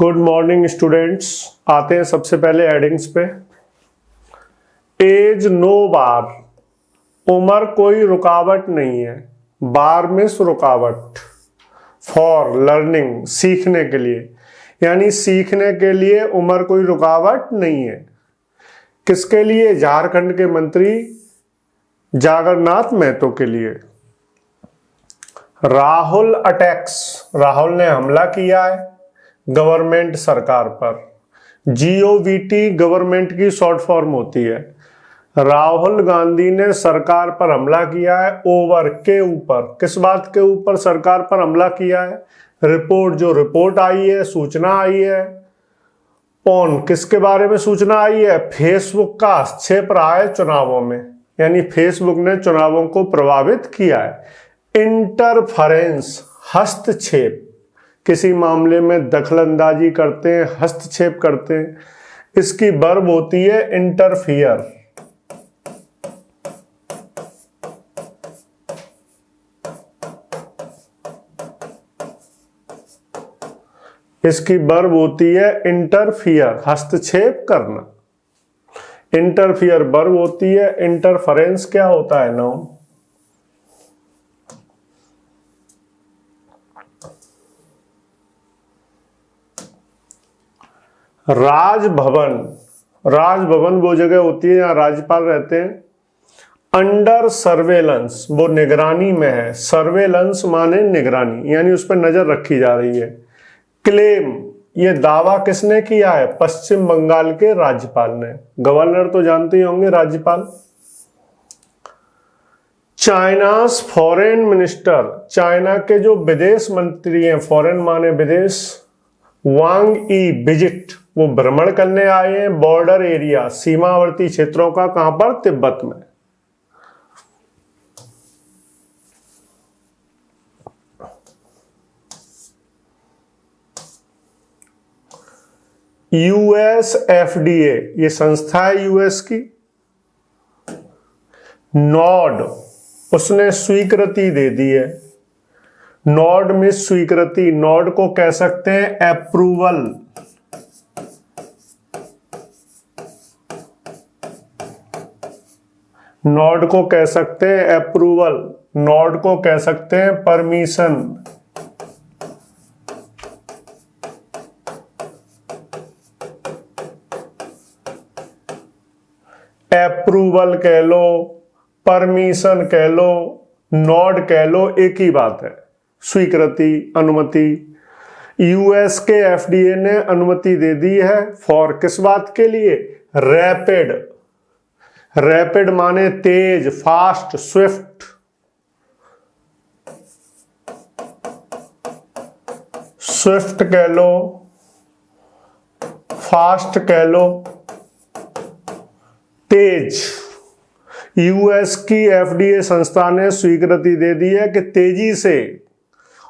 Good morning students. आते हैं सबसे पहले हेडिंग्स पे। एज नो बार, उम्र कोई रुकावट नहीं है। बार मीन्स रुकावट। फॉर लर्निंग, सीखने के लिए, यानी सीखने के लिए उम्र कोई रुकावट नहीं है। किसके लिए? झारखंड के मंत्री जागरनाथ महतो के लिए। राहुल अटैक्स, राहुल ने हमला किया है गवर्नमेंट सरकार पर। GOVT गवर्नमेंट की शॉर्ट फॉर्म होती है। राहुल गांधी ने सरकार पर हमला किया है। ओवर के ऊपर, किस बात के ऊपर सरकार पर हमला किया है? रिपोर्ट, जो रिपोर्ट आई है, सूचना आई है। ऑन, किसके बारे में सूचना आई है? फेसबुक का हस्तक्षेप रहा है चुनावों में, यानी फेसबुक ने चुनावों को प्रभावित किया है। इंटरफेरेंस, हस्तक्षेप, किसी मामले में दखलंदाजी करते हैं, हस्तक्षेप करते हैं, इसकी वर्ब होती है इंटरफियर। इसकी वर्ब होती है इंटरफियर, हस्तक्षेप करना। इंटरफियर वर्ब होती है, इंटरफेरेंस क्या होता है? नाउन। राजभवन, राजभवन वो जगह होती है जहां राज्यपाल रहते हैं। अंडर सर्वेलेंस, वो निगरानी में है। सर्वेलेंस माने निगरानी, यानी उस पर नजर रखी जा रही है। क्लेम, ये दावा किसने किया है? पश्चिम बंगाल के राज्यपाल ने। गवर्नर तो जानते ही होंगे, राज्यपाल। चाइनास फॉरेन मिनिस्टर, चाइना के जो विदेश मंत्री हैं, फॉरेन माने विदेश, वांग ई विजिट, वो भ्रमण करने आए हैं बॉर्डर एरिया, सीमावर्ती क्षेत्रों का। कहां पर? तिब्बत में। USFDA, ये संस्था है यूएस की। नॉड, उसने स्वीकृति दे दी है। नॉड में स्वीकृति, नॉड को कह सकते हैं अप्रूवल। नॉड को कह सकते हैं अप्रूवल, नॉड को कह सकते हैं परमिशन। अप्रूवल कह लो, परमिशन कह लो, नॉड कह लो, एक ही बात है। स्वीकृति, अनुमति। यूएस के FDA ने अनुमति दे दी है। फॉर, किस बात के लिए? रैपिड, रैपिड माने तेज, फास्ट, स्विफ्ट। स्विफ्ट कह लो, फास्ट कह लो, तेज। यूएस की FDA संस्था ने स्वीकृति दे दी है कि तेजी से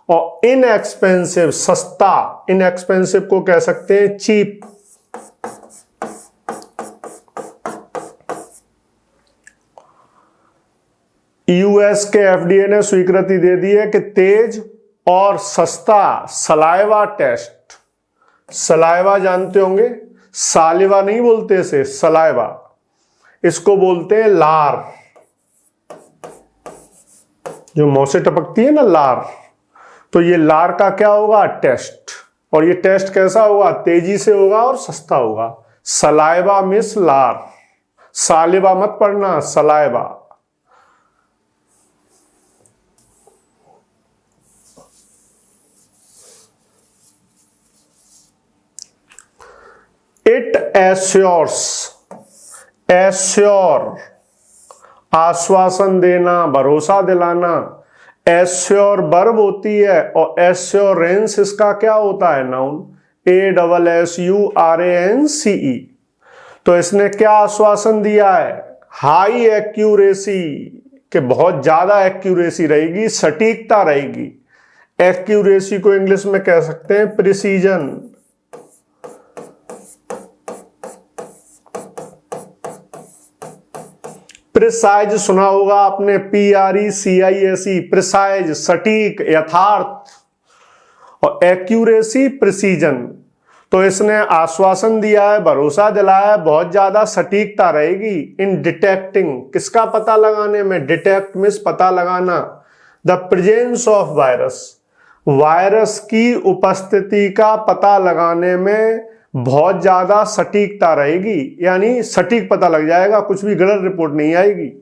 और इनएक्सपेंसिव, सस्ता, इनएक्सपेंसिव को कह सकते हैं चीप। यूएस के FDA ने स्वीकृति दे दी है कि तेज और सस्ता सलाइवा टेस्ट। सलाइवा जानते होंगे, सालिवा नहीं बोलते इसे, सलाइवा, इसको बोलते हैं लार। जो मुंह से टपकती है ना लार, तो ये लार का क्या होगा? टेस्ट। और ये टेस्ट कैसा होगा? तेजी से होगा और सस्ता होगा। सलाइवा मिस लार, सालिवा मत पढ़ना, सलाइवा। इट एश्योर्स, एश्योर आश्वासन देना, भरोसा दिलाना। एश्योर वर्ब होती है और एश्योरेंस इसका क्या होता है? नाउन। ASSURANCE। तो इसने क्या आश्वासन दिया है? हाई एक्यूरेसी, कि बहुत ज्यादा एक्यूरेसी रहेगी, सटीकता रहेगी। एक्यूरेसी को इंग्लिश में कह सकते हैं प्रिसीजन। प्रिसाइज सुना होगा आपने, PRECISE, प्रिसाइज, सटीक, यथार्थ। और एक्यूरेसी, प्रिसीजन। तो इसने आश्वासन दिया है, भरोसा दिलाया है, बहुत ज्यादा सटीकता रहेगी इन डिटेक्टिंग, किसका पता लगाने में, डिटेक्ट मींस पता लगाना, the presence of virus, virus की उपस्थिति का पता लगाने में बहुत ज्यादा सटीकता रहेगी, यानी सटीक पता लग जाएगा, कुछ भी गलत रिपोर्ट नहीं आएगी।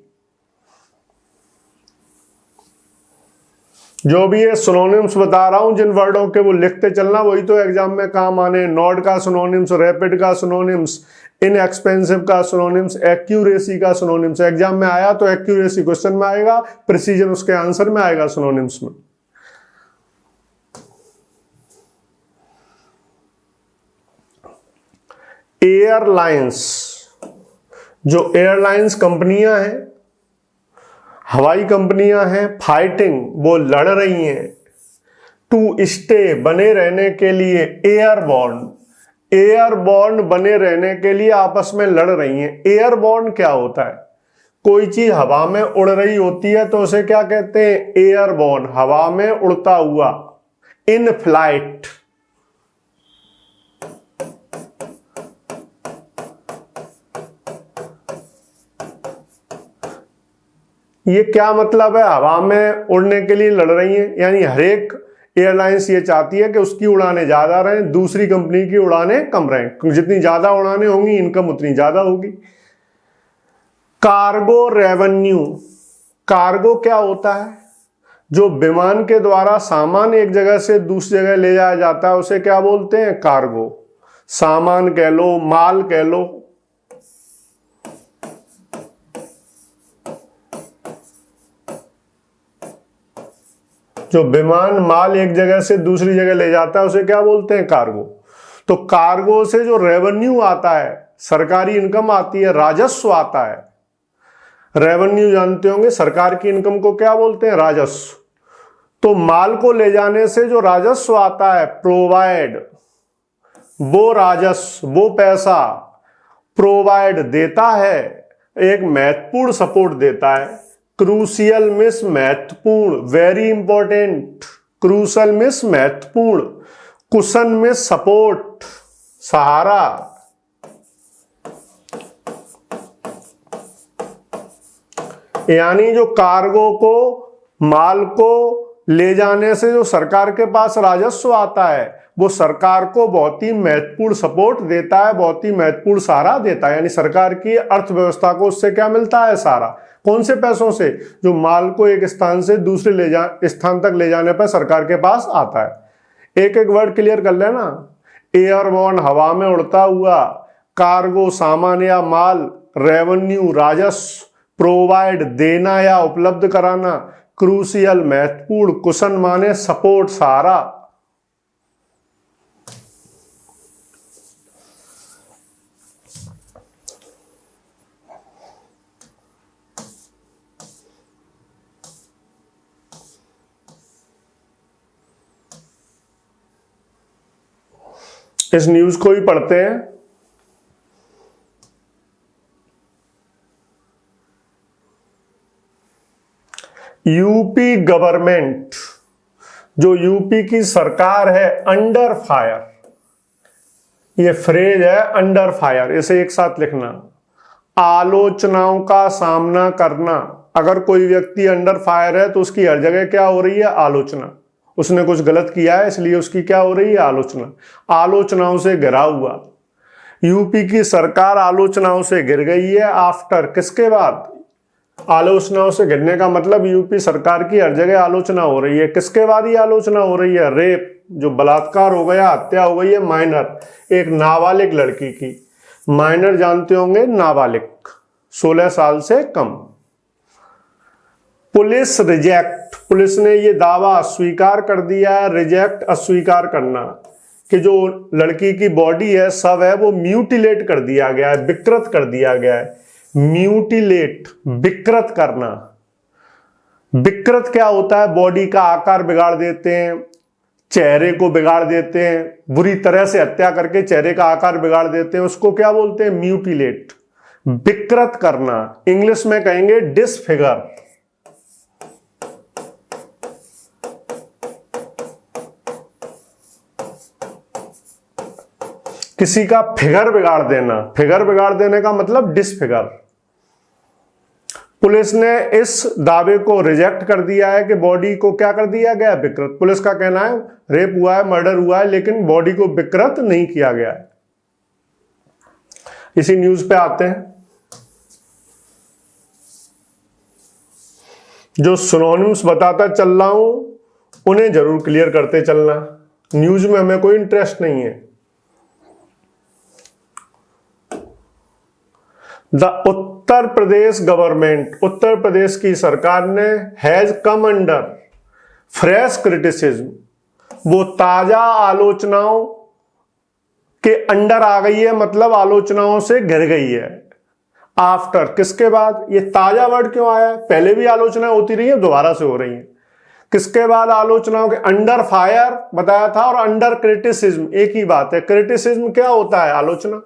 जो भी ये सिनोनिम्स बता रहा हूं जिन वर्डों के, वो लिखते चलना, वही तो एग्जाम में काम आने। नॉड का सिनोनिम्स, रैपिड का सिनोनिम्स, इनएक्सपेंसिव का सिनोनिम्स, एक्यूरेसी का सिनोनिम्स। एग्जाम में आया तो एक्यूरेसी क्वेश्चन में आएगा, प्रिसीजन उसके आंसर में आएगा सिनोनिम्स में। एयरलाइंस, जो एयरलाइंस कंपनियां हैं, हवाई कंपनियां हैं, फाइटिंग, वो लड़ रही हैं, टू स्टे, बने रहने के लिए, एयरबॉर्न, एयरबॉर्न बने रहने के लिए आपस में लड़ रही हैं। एयरबॉर्न क्या होता है? कोई चीज हवा में उड़ रही होती है तो उसे क्या कहते हैं? एयरबॉर्न, हवा में उड़ता हुआ, इन फ्लाइट। ये क्या मतलब है? हवा में उड़ने के लिए लड़ रही हैं, यानी हर एक एयरलाइंस ये चाहती है कि उसकी उड़ानें ज्यादा रहें, दूसरी कंपनी की उड़ानें कम रहें। जितनी ज्यादा उड़ानें होंगी, इनकम उतनी ज्यादा होगी। कार्गो रेवेन्यू, कार्गो क्या होता है? जो विमान के द्वारा सामान एक जगह से दूसरी जगह ले जाया जाता है उसे क्या बोलते हैं? कार्गो। सामान कह लो, माल कह लो। जो विमान माल एक जगह से दूसरी जगह ले जाता है उसे क्या बोलते हैं? कार्गो। तो कार्गो से जो रेवेन्यू आता है, सरकारी इनकम आती है, राजस्व आता है। रेवेन्यू जानते होंगे, सरकार की इनकम को क्या बोलते हैं? राजस्व। तो माल को ले जाने से जो राजस्व आता है, प्रोवाइड, वो राजस्व, वो पैसा प्रोवाइड देता है, एक महत्वपूर्ण सपोर्ट देता है। क्रूशियल मिस महत्वपूर्ण, वेरी इंपॉर्टेंट। क्रूशल मिस महत्वपूर्ण, कुशन मिस सपोर्ट, सहारा। यानी जो कार्गो को, माल को ले जाने से जो सरकार के पास राजस्व आता है, वो सरकार को बहुत ही महत्वपूर्ण सपोर्ट देता है, बहुत ही महत्वपूर्ण सहारा देता है। यानी सरकार की अर्थव्यवस्था को उससे क्या मिलता है? सहारा। कौन से पैसों से? जो माल को एक स्थान से दूसरे स्थान तक ले जाने पर सरकार के पास आता है। एक एक वर्ड क्लियर कर लेना। एयरबॉर्न, हवा में उड़ता हुआ, कार्गो, सामान या माल, रेवेन्यू, राजस्व, प्रोवाइड, देना या उपलब्ध कराना, क्रूशियल महत्वपूर्ण, कुशन माने सपोर्ट, सहारा। इस न्यूज को ही पढ़ते हैं। यूपी गवर्नमेंट, जो यूपी की सरकार है, अंडर फायर, ये फ्रेज है अंडर फायर, इसे एक साथ लिखना। आलोचनाओं का सामना करना। अगर कोई व्यक्ति अंडर फायर है तो उसकी हर जगह क्या हो रही है? आलोचना। उसने कुछ गलत किया है इसलिए उसकी क्या हो रही है? आलोचना। आलोचनाओं से घिरा हुआ। यूपी की सरकार आलोचनाओं से घिर गई है। आफ्टर, किसके बाद? आलोचनाओं से घिरने का मतलब यूपी सरकार की हर जगह आलोचना हो रही है। किसके बाद ये आलोचना हो रही है? रेप, जो बलात्कार हो गया, हत्या हो गई है माइनर, एक नाबालिग लड़की की। माइनर जानते होंगे, नाबालिग, 16 साल से कम। पुलिस रिजेक्ट, पुलिस ने ये दावा अस्वीकार कर दिया है। रिजेक्ट, अस्वीकार करना, कि जो लड़की की बॉडी है, शव है, वो म्यूटिलेट कर दिया गया है, विकृत कर दिया गया है। म्यूटिलेट, विकृत करना। विकृत क्या होता है? बॉडी का आकार बिगाड़ देते हैं, चेहरे को बिगाड़ देते हैं, बुरी तरह से हत्या करके चेहरे का आकार बिगाड़ देते हैं, उसको क्या बोलते हैं? म्यूटिलेट, विकृत करना। इंग्लिश में कहेंगे डिसफिगर। किसी का फिगर बिगाड़ देना, फिगर बिगाड़ देने का मतलब डिसफिगर। पुलिस ने इस दावे को रिजेक्ट कर दिया है कि बॉडी को क्या कर दिया गया, विकृत। पुलिस का कहना है रेप हुआ है, मर्डर हुआ है, लेकिन बॉडी को विकृत नहीं किया गया है। इसी न्यूज पे आते हैं। जो सिनोनिम्स बताता चल रहा हूं उन्हें जरूर क्लियर करते चलना, न्यूज में हमें कोई इंटरेस्ट नहीं है। द उत्तर प्रदेश गवर्नमेंट, उत्तर प्रदेश की सरकार ने has come under fresh criticism, वो ताजा आलोचनाओं के अंडर आ गई है, मतलब आलोचनाओं से घिर गई है। आफ्टर किसके बाद, ये ताजा वर्ड क्यों आया है, पहले भी आलोचनाएं होती रही है, दोबारा से हो रही है। किसके बाद आलोचनाओं के, अंडर फायर बताया था और अंडर क्रिटिसिज्म एक ही बात है। क्रिटिसिज्म क्या होता है, आलोचना।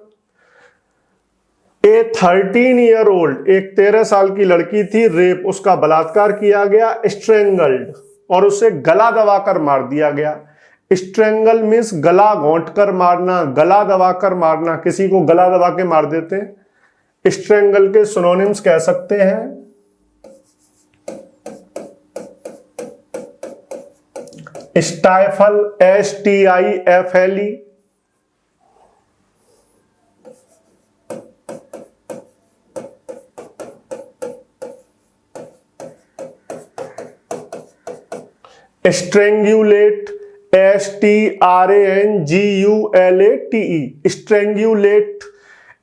ए 13 ईयर ओल्ड, एक 13 साल की लड़की थी, रेप, उसका बलात्कार किया गया, स्ट्रेंगल्ड, और उसे गला दबाकर मार दिया गया। स्ट्रेंगल मीन्स गला घोंट कर मारना, गला दबाकर मारना, किसी को गला दबा के मार देते हैं। स्ट्रेंगल के सिनोनिम्स कह सकते हैं stifle, STIFLE, strangulate, STRANGULATE, strangulate,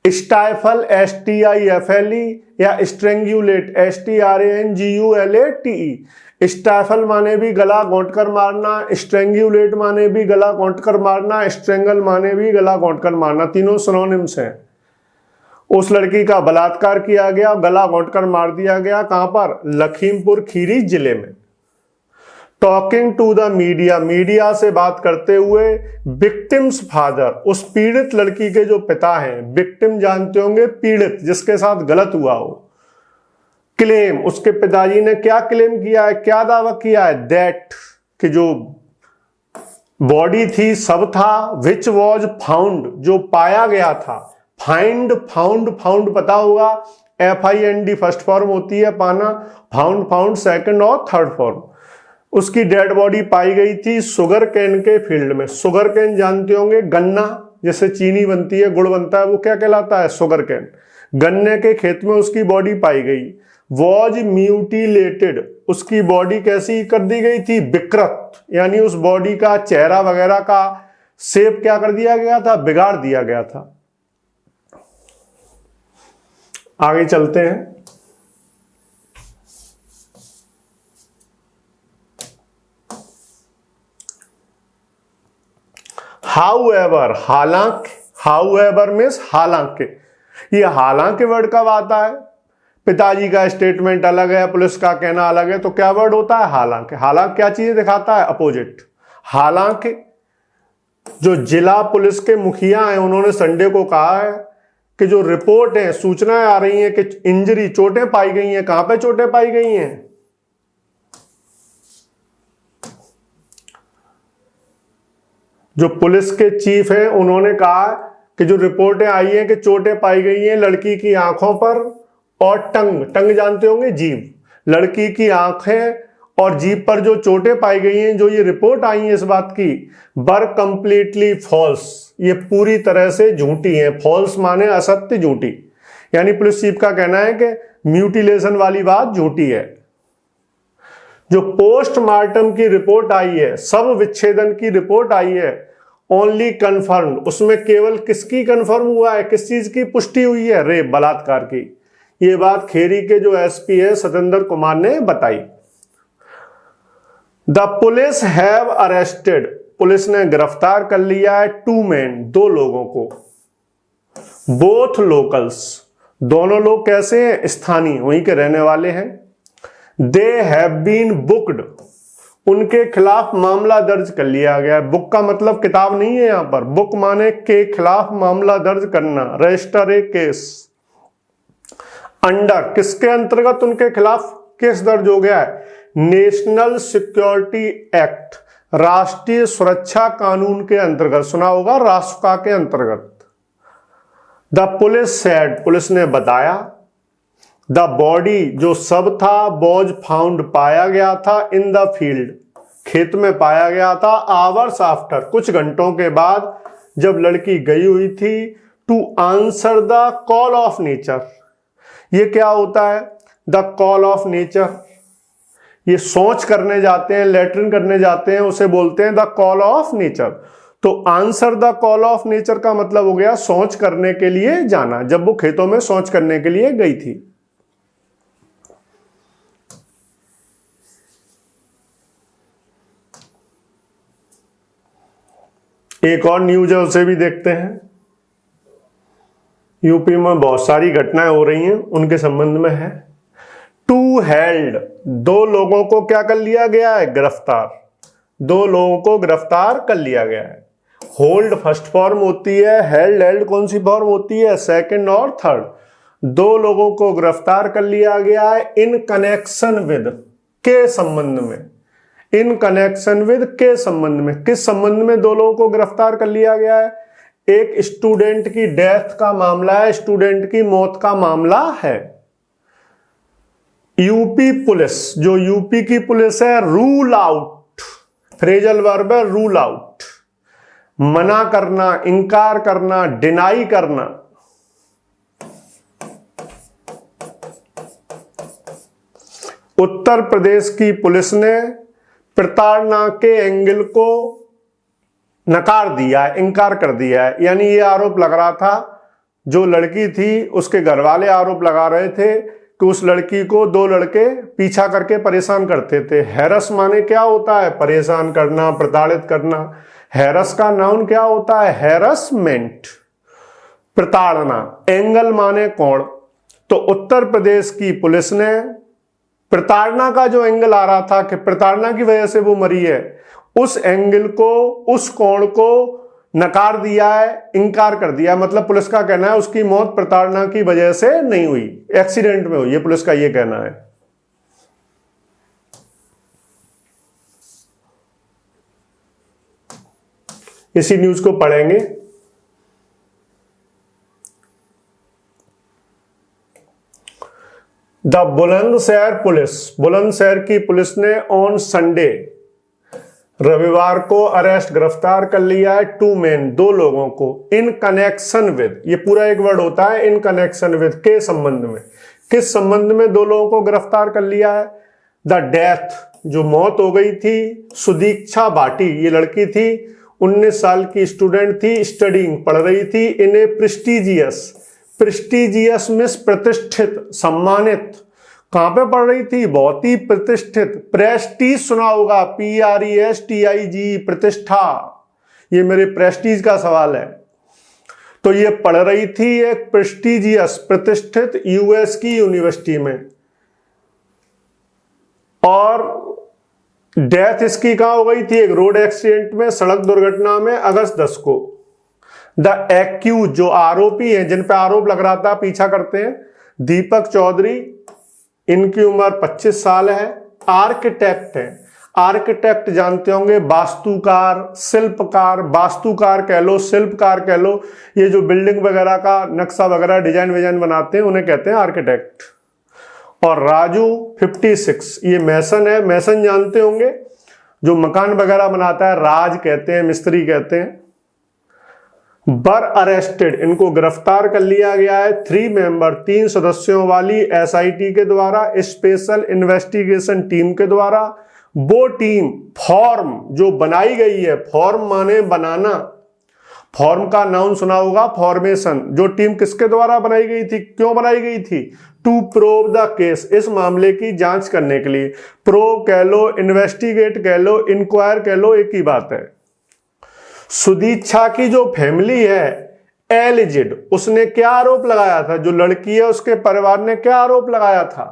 stifle STIFLE या स्ट्रेंगुलेट STRANGULATE। स्टाइफल माने भी गला घोंट कर मारना, स्ट्रेंगुलेट माने भी गला घोंट कर मारना, स्ट्रेंगल माने भी गला घोंट कर मारना, तीनों सिनोनिम्स हैं। उस लड़की का बलात्कार किया गया, गला घोंट कर मार दिया गया, कहां पर, लखीमपुर खीरी जिले में। Talking to the media, media से बात करते हुए विक्टिम्स फादर, उस पीड़ित लड़की के जो पिता हैं, विक्टिम जानते होंगे पीड़ित, जिसके साथ गलत हुआ हो। क्लेम, उसके पिताजी ने क्या क्लेम किया है, क्या दावा किया है, दैट, कि जो बॉडी थी सब था, विच वॉज फाउंड, जो पाया गया था, फाइंड, फाउंड, फाउंड पता होगा, FIND फर्स्ट फॉर्म होती है पाना, फाउंड, फाउंड सेकंड और थर्ड फॉर्म। उसकी डेड बॉडी पाई गई थी शुगर कैन के फील्ड में। शुगर कैन जानते होंगे, गन्ना जैसे चीनी बनती है, गुड़ बनता है, वो क्या कहलाता है, शुगर कैन। गन्ने के खेत में उसकी बॉडी पाई गई। वॉज म्यूटिलेटेड, उसकी बॉडी कैसी कर दी गई थी, विकृत, यानी उस बॉडी का चेहरा वगैरह का शेप क्या कर दिया गया था, बिगाड़ दिया गया था। आगे चलते हैं। हाउएवर, हालांकि, हाउएवर मीन्स हालांकि, ये हालांकि वर्ड कब आता है, पिताजी का स्टेटमेंट अलग है, पुलिस का कहना अलग है, तो क्या वर्ड होता है, हालांकि। हालांकि क्या चीज दिखाता है, अपोजिट। हालांकि जो जिला पुलिस के मुखिया हैं उन्होंने संडे को कहा है कि जो रिपोर्ट है, सूचनाएं आ रही हैं कि इंजरी, चोटें पाई गई हैं, कहां पे चोटें पाई गई हैं, जो पुलिस के चीफ हैं उन्होंने कहा कि जो रिपोर्टें आई हैं कि चोटें पाई गई हैं लड़की की आंखों पर और टंग, टंग जानते होंगे जीभ, लड़की की आंखें और जीभ पर जो चोटें पाई गई हैं, जो ये रिपोर्ट आई है इस बात की, वर कंप्लीटली फॉल्स, ये पूरी तरह से झूठी है। फॉल्स माने असत्य, झूठी, यानी पुलिस चीफ का कहना है कि म्यूटिलेशन वाली बात झूठी है। जो पोस्टमार्टम की रिपोर्ट आई है, सब विच्छेदन की रिपोर्ट आई है, ओनली कंफर्म, उसमें केवल किसकी कंफर्म हुआ है, किस चीज की पुष्टि हुई है, रेप, बलात्कार की। ये बात खेरी के जो SP है सतेंद्र कुमार ने बताई। The police have arrested, police ने गिरफ्तार कर लिया है 2 men, 2 लोगों को, बोथ लोकल्स, दोनों लोग कैसे हैं, स्थानीय, वहीं के रहने वाले हैं। दे हैव बीन बुक्ड, उनके खिलाफ मामला दर्ज कर लिया गया। बुक का मतलब किताब नहीं है, यहां पर बुक माने के खिलाफ मामला दर्ज करना, रजिस्टर ए केस। अंडर, किसके अंतर्गत उनके खिलाफ केस दर्ज हो गया है, नेशनल सिक्योरिटी एक्ट, राष्ट्रीय सुरक्षा कानून के अंतर्गत, सुना होगा, रासुका के अंतर्गत। द पुलिस सेड, पुलिस ने बताया, द बॉडी, जो शव था, वॉज फाउंड, पाया गया था, इन द फील्ड, खेत में पाया गया था, आवर्स आफ्टर, कुछ घंटों के बाद, जब लड़की गई हुई थी, to answer the call of nature. ये क्या होता है? द कॉल ऑफ नेचर, ये सोच करने जाते हैं, लेटरिन करने जाते हैं, उसे बोलते हैं द कॉल ऑफ नेचर। तो answer the call of nature का मतलब हो गया सोच करने के लिए जाना, जब वो खेतों में सोच करने के लिए गई थी। एक और न्यूज है, उसे भी देखते हैं। यूपी में बहुत सारी घटनाएं हो रही हैं, उनके संबंध में है। टू हेल्ड, दो लोगों को क्या कर लिया गया है? गिरफ्तार। दो लोगों को गिरफ्तार कर लिया गया है। होल्ड फर्स्ट फॉर्म होती है, हेल्ड हेल्ड कौन सी फॉर्म होती है? सेकंड और थर्ड। दो लोगों को गिरफ्तार कर लिया गया है इन कनेक्शन विद, के संबंध में। इन कनेक्शन विद, के संबंध में। किस संबंध में दो लोगों को गिरफ्तार कर लिया गया है? एक स्टूडेंट की डेथ का मामला है, स्टूडेंट की मौत का मामला है। यूपी पुलिस, जो यूपी की पुलिस है, रूल आउट, फ्रेजल वर्ब है रूल आउट, मना करना, इनकार करना, डिनाई करना। उत्तर प्रदेश की पुलिस ने प्रताड़ना के एंगल को नकार दिया है, इनकार कर दिया है। यानी ये आरोप लग रहा था, जो लड़की थी उसके घर वाले आरोप लगा रहे थे कि उस लड़की को दो लड़के पीछा करके परेशान करते थे। हैरस माने क्या होता है? परेशान करना, प्रताड़ित करना। हैरस का नाउन क्या होता है? हैरसमेंट, प्रताड़ना। एंगल माने कोण। तो उत्तर प्रदेश की पुलिस ने प्रताड़ना का जो एंगल आ रहा था कि प्रताड़ना की वजह से वो मरी है, उस एंगल को, उस कोण को नकार दिया है, इनकार कर दिया। मतलब पुलिस का कहना है उसकी मौत प्रताड़ना की वजह से नहीं हुई, एक्सीडेंट में हुई है, पुलिस का यह कहना है। इसी न्यूज को पढ़ेंगे। द बुलंदशहर पुलिस, बुलंदशहर की पुलिस ने ऑन संडे, रविवार को अरेस्ट, गिरफ्तार कर लिया है टू मेन, दो लोगों को, इन कनेक्शन विद, ये पूरा एक वर्ड होता है, इन कनेक्शन विद, के संबंध में। किस संबंध में दो लोगों को गिरफ्तार कर लिया है? द डेथ, जो मौत हो गई थी, सुदीक्षा भाटी, ये लड़की थी, 19 साल की स्टूडेंट थी, स्टडिंग, पढ़ रही थी, इन ए प्रेस्टिजियस, प्रेस्टिजियस मींस प्रतिष्ठित, सम्मानित। कहां पे पढ़ रही थी? बहुत ही प्रतिष्ठित, प्रेस्टीज सुना होगा, PRESTIG, प्रतिष्ठा। ये मेरे प्रेस्टीज का सवाल है। तो ये पढ़ रही थी एक प्रेस्टिजियस, प्रतिष्ठित US की यूनिवर्सिटी में, और डेथ इसकी कहां हो गई थी? एक रोड एक्सीडेंट में, सड़क दुर्घटना में, अगस्त 10 को। द एक्यूज, जो आरोपी हैं, जिन पे आरोप लग रहा था, पीछा करते हैं, दीपक चौधरी, इनकी उम्र 25 साल है, आर्किटेक्ट है। आर्किटेक्ट जानते होंगे, वास्तुकार, शिल्पकार, वास्तुकार कह लो, शिल्पकार कह लो, ये जो बिल्डिंग वगैरह का नक्शा वगैरह, डिजाइन विजाइन बनाते हैं, उन्हें कहते हैं आर्किटेक्ट। और राजू 56, ये मैसन है, मैसन जानते होंगे, जो मकान वगैरह बनाता है, राज कहते हैं, मिस्त्री कहते हैं। बर अरेस्टेड, इनको गिरफ्तार कर लिया गया है 3 मेंबर, 3 सदस्यों वाली SIT के द्वारा, स्पेशल इन्वेस्टिगेशन टीम के द्वारा। वो टीम फॉर्म जो बनाई गई है, फॉर्म माने बनाना, फॉर्म का नाउन सुना होगा फॉर्मेशन। जो टीम किसके द्वारा बनाई गई थी, क्यों बनाई गई थी? टू प्रोव द केस, इस मामले की जांच करने के लिए। प्रोव कह लो, इन्वेस्टिगेट कह लो, इंक्वायर कह लो, एक ही बात है। सुदीक्षा की जो फैमिली है, एलिजिड, उसने क्या आरोप लगाया था? जो लड़की है उसके परिवार ने क्या आरोप लगाया था?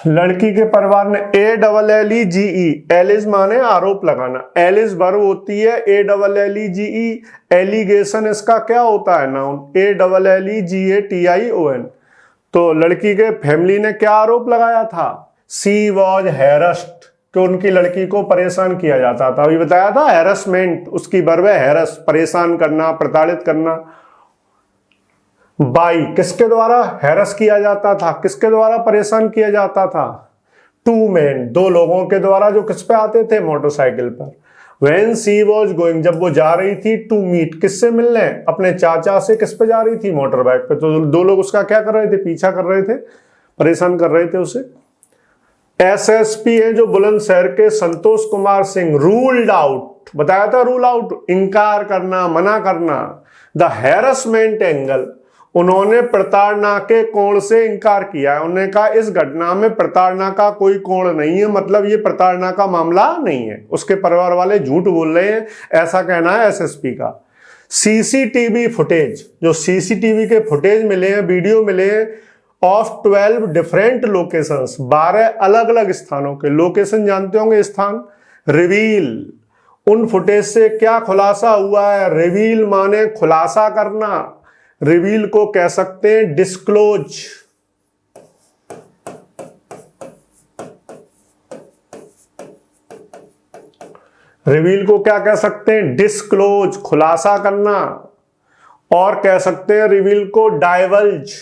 लड़की के परिवार ने ALLEGE, एलिज माने आरोप लगाना, एलिज वर्ब होती है, ALLEGE एलिगेशन इसका क्या होता है नाउन, ALLEGATION। तो लड़की के फैमिली ने क्या आरोप लगाया था, सी वॉज हैरस्ड, कि उनकी लड़की को परेशान किया जाता था। अभी बताया था हैरसमेंट, उसकी वर्ब है हैरस, परेशान करना, प्रताड़ित करना। बाई, किसके द्वारा हैरस किया जाता था, किसके द्वारा परेशान किया जाता था, टू मैन, दो लोगों के द्वारा, जो किस पे आते थे, मोटरसाइकिल पर। When she was going, जब वो जा रही थी, टू मीट, किससे मिलने, अपने चाचा से, किस पे जा रही थी, मोटर बाइक पे। तो दो लोग उसका क्या कर रहे थे, पीछा कर रहे थे, परेशान कर रहे थे उसे। SSP है जो बुलंदशहर के संतोष कुमार सिंह, रूल्ड आउट, बताया था रूल आउट, इनकार करना, मना करना, द हैरसमेंट एंगल, उन्होंने प्रताड़ना के कोण से इनकार किया है। उन्होंने कहा इस घटना में प्रताड़ना का कोई कोण नहीं है, मतलब ये प्रताड़ना का मामला नहीं है, उसके परिवार वाले झूठ बोल रहे हैं, ऐसा कहना है SSP का। CCTV फुटेज, जो CCTV के फुटेज मिले हैं, वीडियो मिले हैं, ऑफ 12 डिफरेंट लोकेशंस, 12 अलग अलग स्थानों के, लोकेशन जानते होंगे स्थान, रिवील, उन फुटेज से क्या खुलासा हुआ है, रिवील माने खुलासा करना, रिवील को कह सकते हैं डिस्क्लोज। रिवील को क्या कह सकते हैं, डिस्क्लोज, खुलासा करना, और कह सकते हैं रिवील को डाइवल्ज।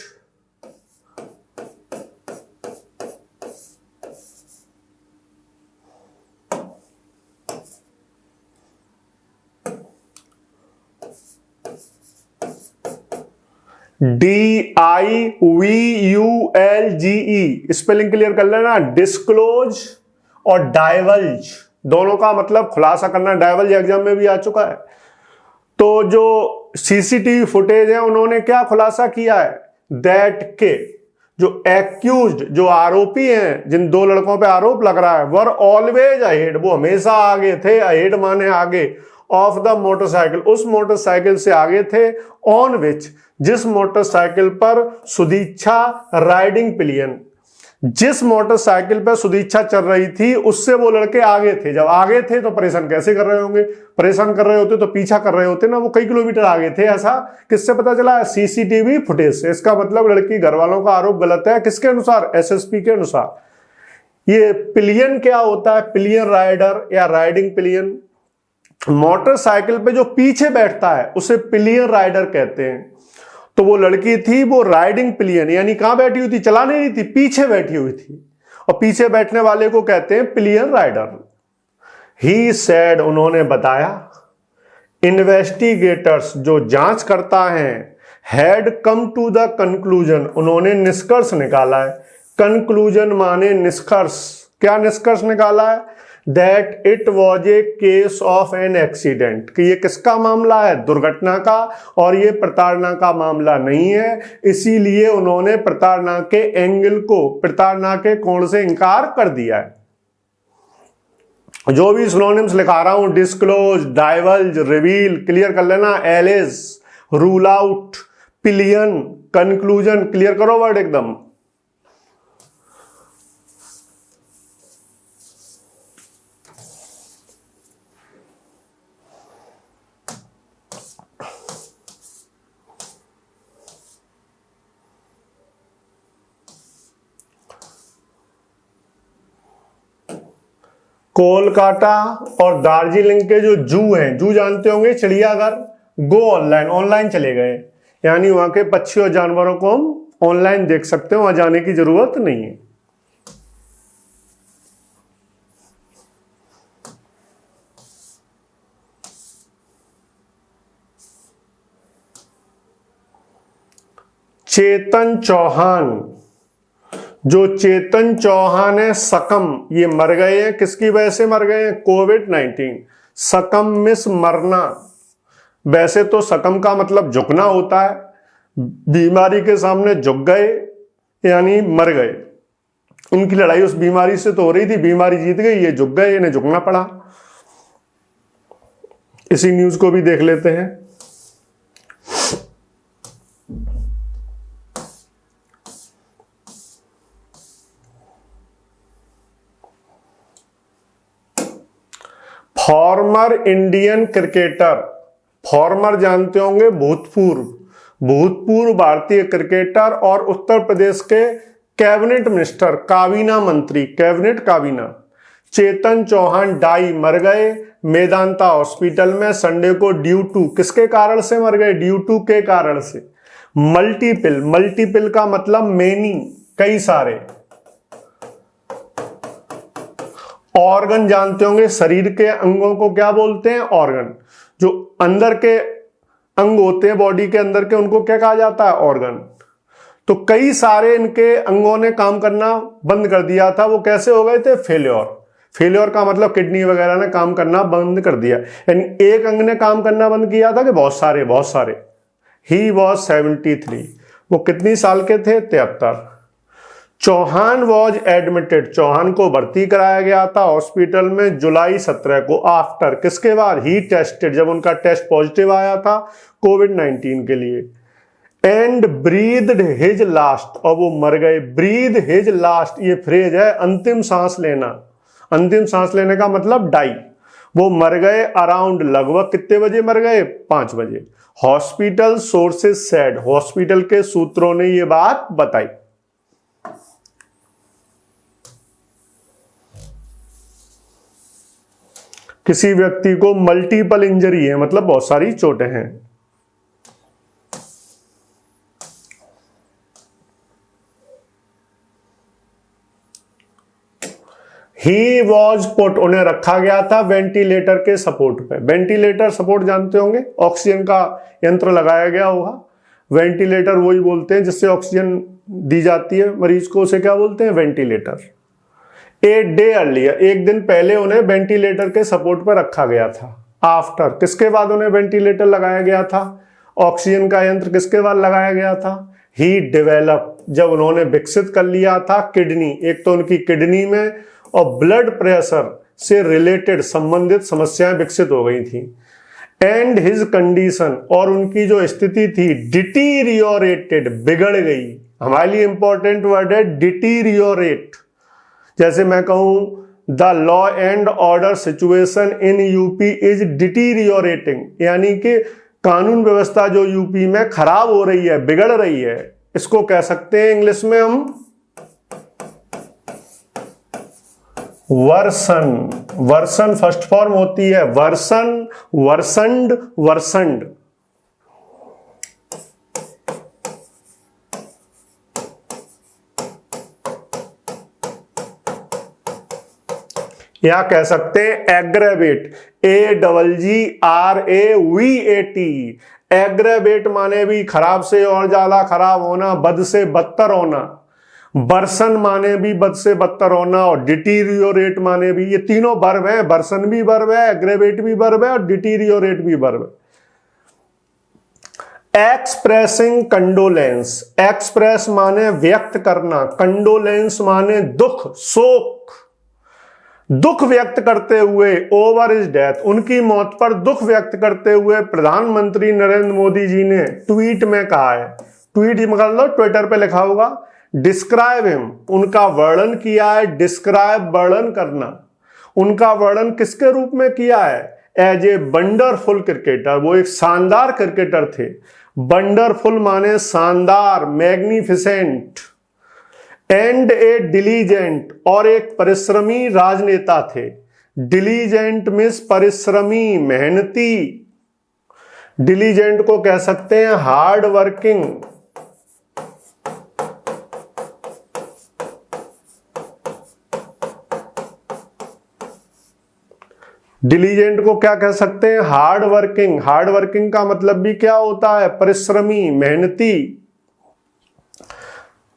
DIVULGE, स्पेलिंग क्लियर कर लेना, डिस्क्लोज और डाइवल्ज, दोनों का मतलब खुलासा करना। डाइवल्ज एग्जाम में भी आ चुका है। तो जो CCTV फुटेज है, उन्होंने क्या खुलासा किया है, दैट के जो एक्यूज्ड, जो आरोपी हैं, जिन दो लड़कों पे आरोप लग रहा है, वर ऑलवेज अहेड, वो हमेशा आगे थे, अहेड माने आगे, ऑफ द मोटरसाइकिल, उस मोटरसाइकिल से आगे थे, ऑन विच, जिस मोटरसाइकिल पर सुदीक्षा राइडिंग पिलियन, जिस मोटरसाइकिल पर सुदीक्षा चल रही थी उससे वो लड़के आगे थे। जब आगे थे तो परेशान कैसे कर रहे होंगे, परेशान कर रहे होते तो पीछा कर रहे होते ना, वो कई किलोमीटर आगे थे। ऐसा किससे पता चला, CCTV फुटेज से। इसका मतलब लड़की घर वालों का आरोप गलत है, किसके अनुसार, SSP के अनुसार। ये पिलियन क्या होता है, पिलियन राइडर या राइडिंग पिलियन, मोटरसाइकिल पे जो पीछे बैठता है उसे पिलियन राइडर कहते हैं। तो वो लड़की थी, वो राइडिंग पिलियन, यानी कहां बैठी हुई थी, चला नहीं रही थी, पीछे बैठी हुई थी, और पीछे बैठने वाले को कहते हैं पिलियन राइडर। ही सेड, उन्होंने बताया, इन्वेस्टिगेटर्स, जो जांच करता है, had come to the conclusion, उन्होंने निष्कर्ष निकाला है। कंक्लूजन माने निष्कर्ष, क्या निष्कर्ष निकाला है, that it was a case of an accident, कि ये किसका मामला है, दुर्घटना का, और ये प्रताड़ना का मामला नहीं है। इसीलिए उन्होंने प्रताड़ना के एंगल को, प्रताड़ना के कोण से इनकार कर दिया है। जो भी सिनोनिम्स लिखा रहा हूं, डिस्क्लोज, डाइवल्ज, रिवील, क्लियर कर लेना, एलिज, रूल आउट, पिलियन, कंक्लूजन, क्लियर करो वर्ड एकदम। कोलकाता और दार्जिलिंग के जो जू हैं, जू जानते होंगे, चिड़ियाघर, गो ऑनलाइन, ऑनलाइन चले गए, यानी वहां के पक्षी और जानवरों को हम ऑनलाइन देख सकते हैं, वहां जाने की जरूरत नहीं है। चेतन चौहान, जो चेतन चौहान है, सकम, ये मर गए हैं, किसकी वजह से मर गए हैं, कोविड-19। सकम मिस मरना, वैसे तो सकम का मतलब झुकना होता है, बीमारी के सामने झुक गए यानी मर गए। उनकी लड़ाई उस बीमारी से तो हो रही थी, बीमारी जीत गई, ये झुक गए, इन्हें झुकना पड़ा। इसी न्यूज को भी देख लेते हैं। फॉर्मर इंडियन क्रिकेटर, फॉर्मर जानते होंगे भूतपूर्व, भूतपूर्व भारतीय क्रिकेटर और उत्तर प्रदेश के कैबिनेट मिनिस्टर, काबीना मंत्री, कैबिनेट काबीना, चेतन चौहान डाई मर गए मेदांता हॉस्पिटल में संडे को ड्यू टू, किसके कारण से मर गए? ड्यू टू के कारण से मल्टीपल, मल्टीपल का मतलब मेनी, कई सारे। ऑर्गन जानते होंगे, शरीर के अंगों को क्या बोलते हैं? ऑर्गन। जो अंदर के अंग होते हैं बॉडी के अंदर के, उनको क्या कहा जाता है? ऑर्गन। तो कई सारे इनके अंगों ने काम करना बंद कर दिया था। वो कैसे हो गए थे? फेल्योर। फेल्योर का मतलब किडनी वगैरह ने काम करना बंद कर दिया, यानी एक अंग ने काम करना बंद किया था कि बहुत सारे? बहुत सारे। ही वॉज 73, वो कितनी साल के थे? 73। चौहान वॉज एडमिटेड, चौहान को भर्ती कराया गया था हॉस्पिटल में जुलाई 17 को, आफ्टर, किसके बाद? ही टेस्टेड, जब उनका टेस्ट पॉजिटिव आया था कोविड-19 के लिए। एंड ब्रीथड हिज लास्ट, और वो मर गए। ब्रीथ हिज लास्ट, ये फ्रेज है अंतिम सांस लेना, अंतिम सांस लेने का मतलब डाई। वो मर गए अराउंड, लगभग कितने बजे मर गए? 5 बजे। हॉस्पिटल सोर्सेज सेड, हॉस्पिटल के सूत्रों ने ये बात बताई। किसी व्यक्ति को मल्टीपल इंजरी है, मतलब बहुत सारी चोटें हैं। ही वॉज पुट, उन्हें रखा गया था वेंटिलेटर के सपोर्ट पे। वेंटिलेटर सपोर्ट जानते होंगे, ऑक्सीजन का यंत्र लगाया गया होगा। वेंटिलेटर वही बोलते हैं जिससे ऑक्सीजन दी जाती है मरीज को, उसे क्या बोलते हैं? वेंटिलेटर। ए डे अर्लियर, एक दिन पहले उन्हें वेंटिलेटर के सपोर्ट पर रखा गया था। आफ्टर, किसके बाद उन्हें वेंटिलेटर लगाया गया था? ऑक्सीजन का यंत्र किसके बाद लगाया गया था? ही डेवेलप, जब उन्होंने विकसित कर लिया था किडनी, एक तो उनकी किडनी में और ब्लड प्रेशर से रिलेटेड संबंधित समस्याएं विकसित हो गई थी। एंड हिज कंडीशन, और उनकी जो स्थिति थी, डिटीरियोरेटेड, बिगड़ गई। हमारे लिए इंपॉर्टेंट वर्ड है डिटीरियोरेट। जैसे मैं कहूं the law and order situation in UP is deteriorating, यानी कि कानून व्यवस्था जो यूपी में खराब हो रही है, बिगड़ रही है, इसको कह सकते हैं इंग्लिश में हम वर्सन। वर्सन फर्स्ट फॉर्म होती है वर्सन, वर्सनड, वर्सनड। या कह सकते हैं एग्रेवेट, AGGRAVAT। एग्रेवेट माने भी खराब से और ज्यादा खराब होना, बद से बदतर होना। बर्सन माने भी बद से बदतर होना, और डिटीरियोरेट माने भी, ये तीनों वर्ब है। बर्सन भी वर्ब है, एग्रेवेट भी वर्ब है, और डिटीरियोरेट भी वर्ब है। एक्सप्रेसिंग कंडोलेंस, एक्सप्रेस माने व्यक्त करना, कंडोलेंस माने दुख, शोक, दुख व्यक्त करते हुए ओवर इज डेथ, उनकी मौत पर दुख व्यक्त करते हुए प्रधानमंत्री नरेंद्र मोदी जी ने ट्वीट में कहा है, ट्वीट मतलब ट्विटर पे लिखा होगा, डिस्क्राइब हिम, उनका वर्णन किया है। डिस्क्राइब वर्णन करना, उनका वर्णन किसके रूप में किया है? एज ए वंडरफुल क्रिकेटर, वो एक शानदार क्रिकेटर थे। वंडरफुल माने शानदार, मैग्निफिसेंट। एंड ए डिलीजेंट, और एक परिश्रमी राजनेता थे। डिलीजेंट मीन्स परिश्रमी, मेहनती। डिलीजेंट को कह सकते हैं हार्ड वर्किंग। डिलीजेंट को क्या कह सकते हैं? Hard working. हार्ड वर्किंग का मतलब भी क्या होता है? परिश्रमी, मेहनती।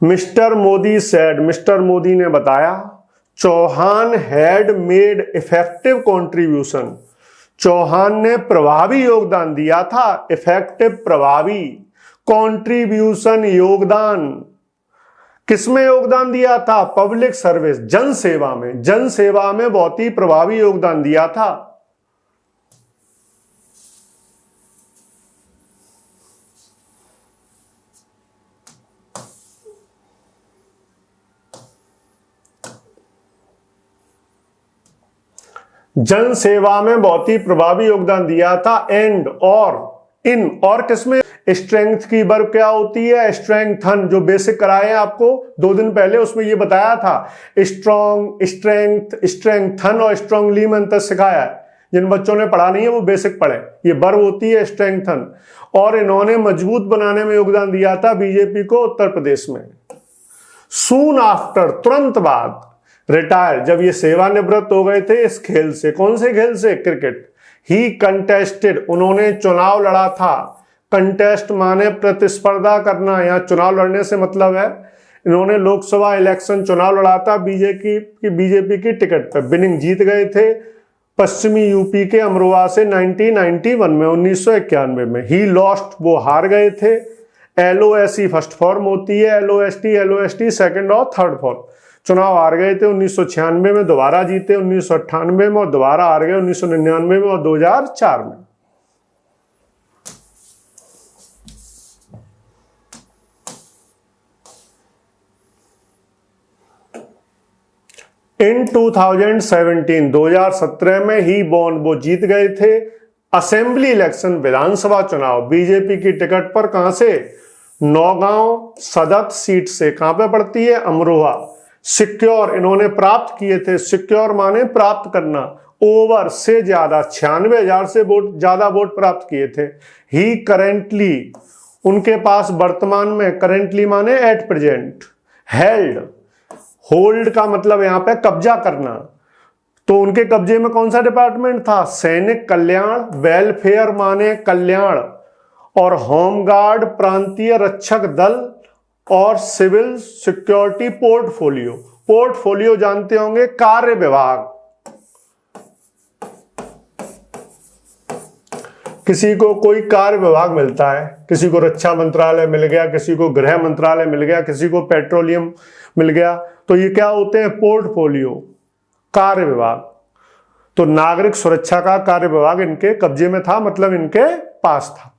Mister Modi said, mister Modi ने बताया, Chauhan had made effective contribution, Chauhan ने प्रभावी योगदान दिया था। इफेक्टिव, प्रभावी, कंट्रीब्यूशन, योगदान। किसमें योगदान दिया था? पब्लिक सर्विस, जन सेवा में, जन सेवा में बहुत ही प्रभावी योगदान दिया था। जन सेवा में बहुत ही प्रभावी योगदान दिया था। एंड और इन और किसमें? स्ट्रेंथ की वर्ब क्या होती है? स्ट्रेंथन, जो बेसिक कराए हैं आपको 2 दिन पहले, उसमें ये बताया था। स्ट्रॉन्ग, स्ट्रेंथ, स्ट्रेंथन और स्ट्रांगली में अंतर सिखाया है। जिन बच्चों ने पढ़ा नहीं है वो बेसिक पढ़े। ये वर्ब होती है स्ट्रेंथन। और इन्होंने मजबूत बनाने में योगदान दिया था बीजेपी को उत्तर प्रदेश में। सून आफ्टर, तुरंत बाद, रिटायर, जब ये सेवानिवृत्त हो गए थे इस खेल से। कौन से खेल से? क्रिकेट। ही कंटेस्टेड, उन्होंने चुनाव लड़ा था। कंटेस्ट माने प्रतिस्पर्धा करना, यहाँ चुनाव लड़ने से मतलब है इन्होंने लोकसभा इलेक्शन चुनाव लड़ा था बीजेपी की टिकट पर। विनिंग, जीत गए थे पश्चिमी यूपी के अमरोहा से 1991 में, 1991 में। ही लॉस्ट, वो हार गए थे। LOSE फर्स्ट फॉर्म होती है, LOST सेकंड और थर्ड फॉर्म। चुनाव हार गए थे 1996 में, दोबारा जीते 1998 में और दोबारा हार गए 1999 में और 2004 में। इन 2017 में ही बॉर्न, वो जीत गए थे असेंबली इलेक्शन, विधानसभा चुनाव बीजेपी की टिकट पर। कहां से? नौगांव सदत सीट से। कहां पे पड़ती है? अमरोहा। सिक्योर, इन्होंने प्राप्त किए थे। सिक्योर माने प्राप्त करना। ओवर, से ज्यादा, 96,000 से ज्यादा वोट प्राप्त किए थे। ही करेंटली, उनके पास वर्तमान में, करेंटली माने एट प्रेजेंट। हेल्ड, होल्ड का मतलब यहां पे कब्जा करना। तो उनके कब्जे में कौन सा डिपार्टमेंट था? सैनिक कल्याण, वेलफेयर माने कल्याण, और होमगार्ड, प्रांतीय रक्षक दल, और सिविल सिक्योरिटी पोर्टफोलियो। पोर्टफोलियो जानते होंगे, कार्य विभाग। किसी को कोई कार्य विभाग मिलता है, किसी को रक्षा मंत्रालय मिल गया, किसी को गृह मंत्रालय मिल गया, किसी को पेट्रोलियम मिल गया, तो ये क्या होते हैं? पोर्टफोलियो, कार्य विभाग। तो नागरिक सुरक्षा का कार्य विभाग इनके कब्जे में था, मतलब इनके पास था।